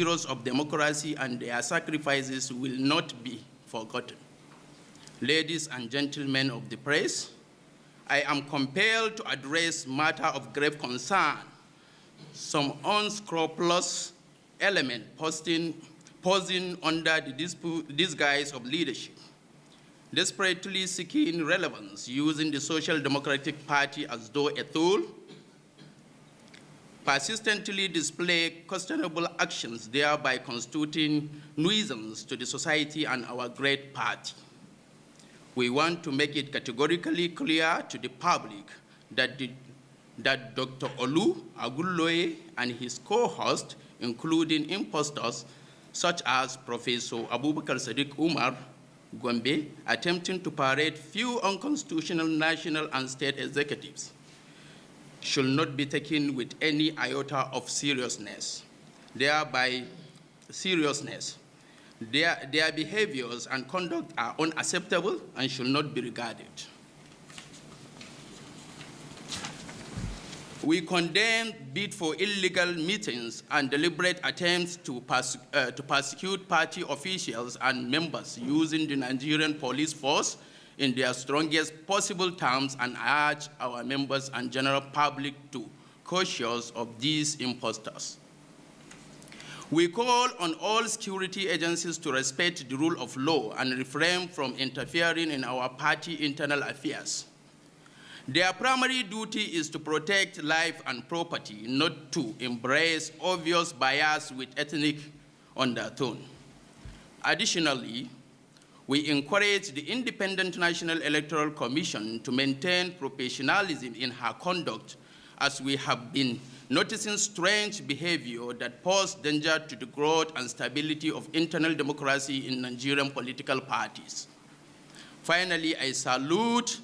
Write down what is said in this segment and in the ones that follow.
heroes of democracy, and their sacrifices will not be forgotten. Ladies and gentlemen of the press, I am compelled to address matter of grave concern. Some unscrupulous element posing under the disguise of leadership, desperately seeking relevance, using the Social Democratic Party as though a tool, persistently display questionable actions, thereby constituting nuisance to the society and our great party. We want to make it categorically clear to the public that Dr. Olu Aguloye and his co-host, including impostors such as Professor Abubakar Sadiq Umar Gombe, attempting to parade few unconstitutional national and state executives, should not be taken with any iota of seriousness. Their behaviors and conduct are unacceptable and should not be regarded. We condemn bid for illegal meetings and deliberate attempts to persecute party officials and members using the Nigerian police force in their strongest possible terms, and urge our members and general public to be cautious of these impostors. We call on all security agencies to respect the rule of law and refrain from interfering in our party internal affairs. Their primary duty is to protect life and property, not to embrace obvious bias with ethnic undertone. Additionally, we encourage the Independent National Electoral Commission to maintain professionalism in her conduct, as we have been noticing strange behavior that poses danger to the growth and stability of internal democracy in Nigerian political parties. Finally, I salute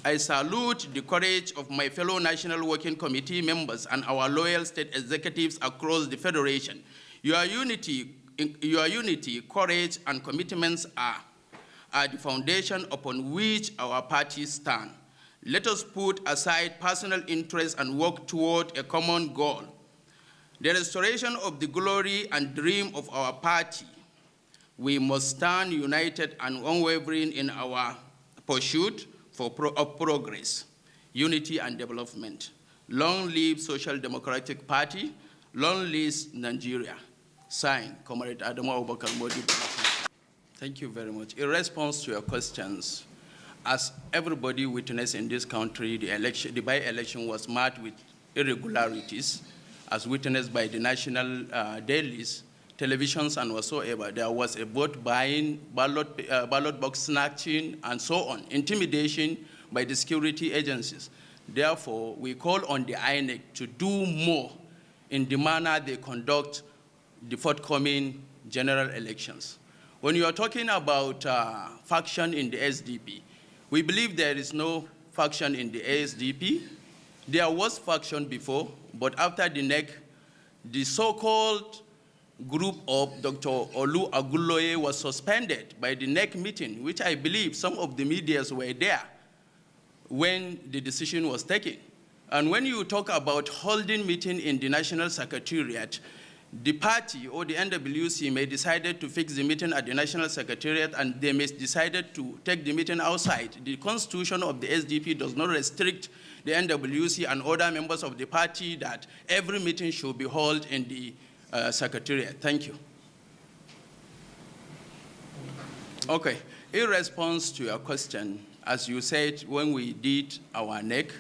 the courage of my fellow National Working Committee members and our loyal state executives across the Federation. Your unity, courage, and commitments are the foundation upon which our parties stand. Let us put aside personal interests and work toward a common goal: the restoration of the glory and dream of our party. We must stand united and unwavering in our pursuit of progress, unity, and development. Long live Social Democratic Party, long live Nigeria. Signed, Comrade Adamu Abubakar Modibo. Thank you very much. In response to your questions, as everybody witnessed in this country, the by-election was marked with irregularities, as witnessed by the national dailies, televisions, and whatsoever. There was a vote buying, ballot box snatching, and so on, intimidation by the security agencies. Therefore, we call on the INEC to do more in the manner they conduct the forthcoming general elections. When you are talking about faction in the SDP, we believe there is no faction in the SDP. There was faction before, but after the NEC, the so-called group of Dr. Olu Aguloye was suspended by the NEC meeting, which I believe some of the medias were there when the decision was taken. And when you talk about holding meeting in the National Secretariat, the party or the NWC may decide to fix the meeting at the National Secretariat, and they may decide to take the meeting outside. The constitution of the SDP does not restrict the NWC and other members of the party that every meeting should be held in the Secretariat. Thank you. Okay, in response to your question, as you said, when we did our NEC,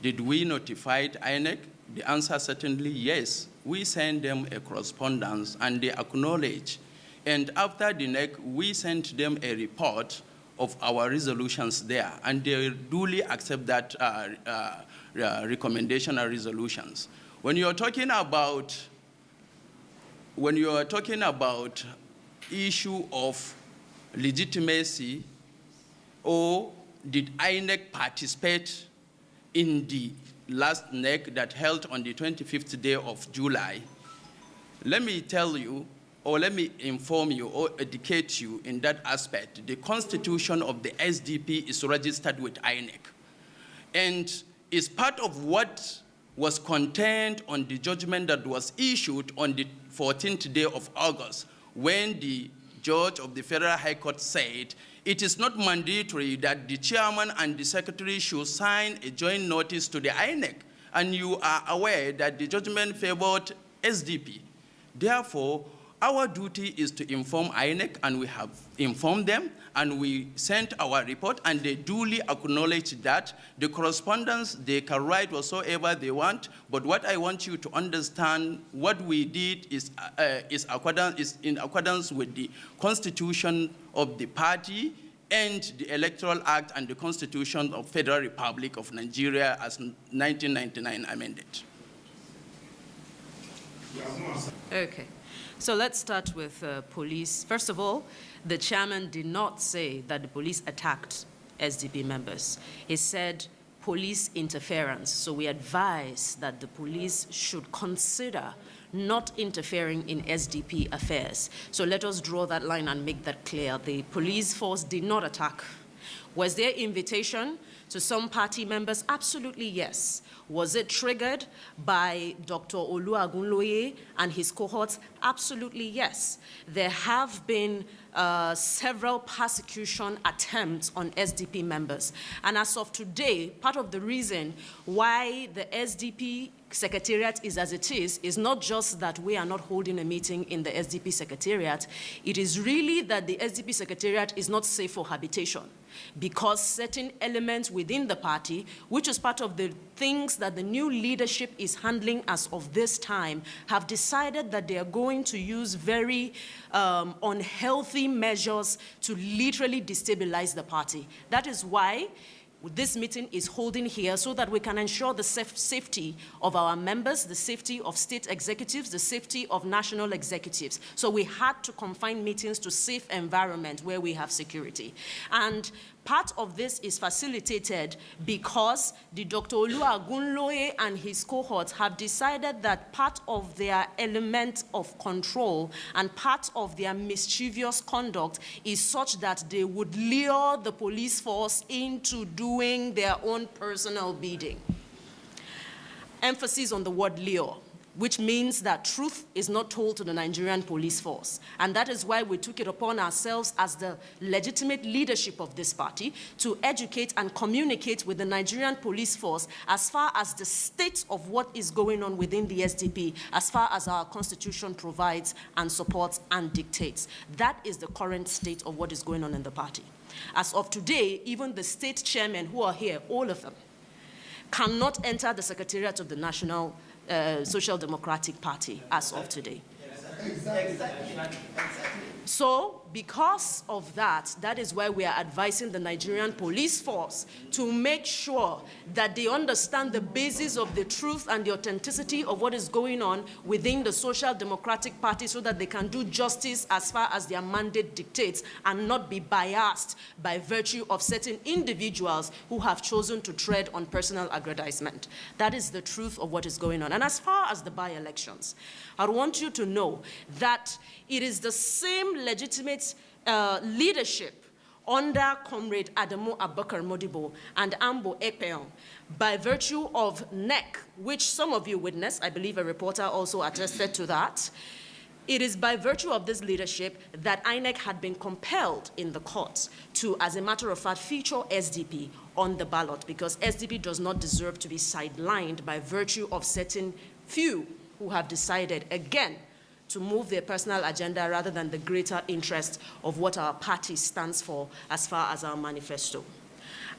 did we notify INEC? The answer certainly yes. We sent them a correspondence and they acknowledge. And after the NEC, we sent them a report of our resolutions there, and they duly accept that recommendation and resolutions. When you are talking about issue of legitimacy, or did INEC participate in the last NEC that held on the 25th day of July, let me tell you, or let me inform you or educate you in that aspect. The constitution of the SDP is registered with INEC, and is part of what was contained on the judgment that was issued on the 14th day of August, when the judge of the Federal High Court said, it is not mandatory that the chairman and the secretary should sign a joint notice to the INEC, and you are aware that the judgment favored SDP. Therefore, our duty is to inform INEC, and we have informed them, and we sent our report, and they duly acknowledged that the correspondence they can write whatsoever they want, but what I want you to understand, what we did is in accordance with the Constitution of the party and the Electoral Act and the Constitution of Federal Republic of Nigeria as 1999 amended. Okay. So let's start with police. First of all, the chairman did not say that the police attacked SDP members. He said police interference. So we advise that the police should consider not interfering in SDP affairs. So let us draw that line and make that clear. The police force did not attack. Was there invitation to some party members? Absolutely yes. Was it triggered by Dr. Oluwagunloye and his cohorts? Absolutely yes. There have been several persecution attempts on SDP members. And as of today, part of the reason why the SDP Secretariat is as it is not just that we are not holding a meeting in the SDP Secretariat. It is really that the SDP Secretariat is not safe for habitation, because certain elements within the party, which is part of the things that the new leadership is handling as of this time, have decided that they are going to use very unhealthy measures to literally destabilize the party. That is why this meeting is holding here, so that we can ensure the safety of our members, the safety of state executives, the safety of national executives. So we had to confine meetings to safe environment where we have security. And part of this is facilitated because the Dr. Oluwagunloye and his cohorts have decided that part of their element of control and part of their mischievous conduct is such that they would lure the police force into doing their own personal bidding. Emphasis on the word lure, which means that truth is not told to the Nigerian police force. And that is why we took it upon ourselves as the legitimate leadership of this party to educate and communicate with the Nigerian police force as far as the state of what is going on within the SDP, as far as our constitution provides and supports and dictates. That is the current state of what is going on in the party. As of today, even the state chairmen who are here, all of them, cannot enter the Secretariat of the National Social Democratic Party as of today. Exactly. So, because of that, that is why we are advising the Nigerian police force to make sure that they understand the basis of the truth and the authenticity of what is going on within the Social Democratic Party, so that they can do justice as far as their mandate dictates and not be biased by virtue of certain individuals who have chosen to tread on personal aggrandizement. That is the truth of what is going on. And as far as the by-elections, I want you to know that it is the same legitimate leadership under Comrade Adamu Abubakar Modibo and Ambo Ekpeong, by virtue of NEC, which some of you witnessed. I believe a reporter also attested to that. It is by virtue of this leadership that INEC had been compelled in the courts to, as a matter of fact, feature SDP on the ballot, because SDP does not deserve to be sidelined by virtue of certain few who have decided, again, to move their personal agenda rather than the greater interest of what our party stands for as far as our manifesto.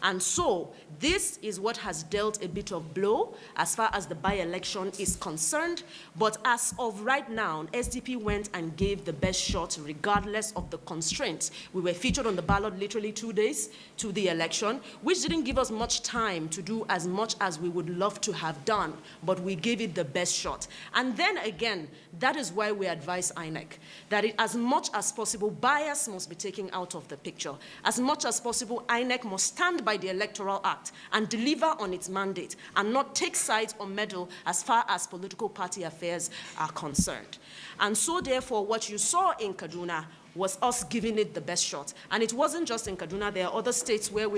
And so this is what has dealt a bit of blow as far as the by-election is concerned. But as of right now, SDP went and gave the best shot regardless of the constraints. We were featured on the ballot literally 2 days to the election, which didn't give us much time to do as much as we would love to have done, but we gave it the best shot. And then again, that is why we advise INEC that as much as possible, bias must be taken out of the picture. As much as possible, INEC must stand by by the Electoral Act and deliver on its mandate and not take sides or meddle as far as political party affairs are concerned. And so, therefore, what you saw in Kaduna was us giving it the best shot. And it wasn't just in Kaduna, there are other states where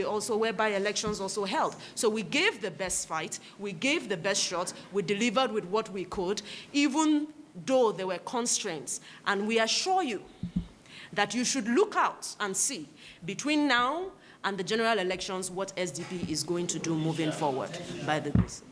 by elections also held. So we gave the best fight, we gave the best shot, we delivered with what we could, even though there were constraints. And we assure you that you should look out and see between now and the general elections what SDP is going to do moving forward by the grace.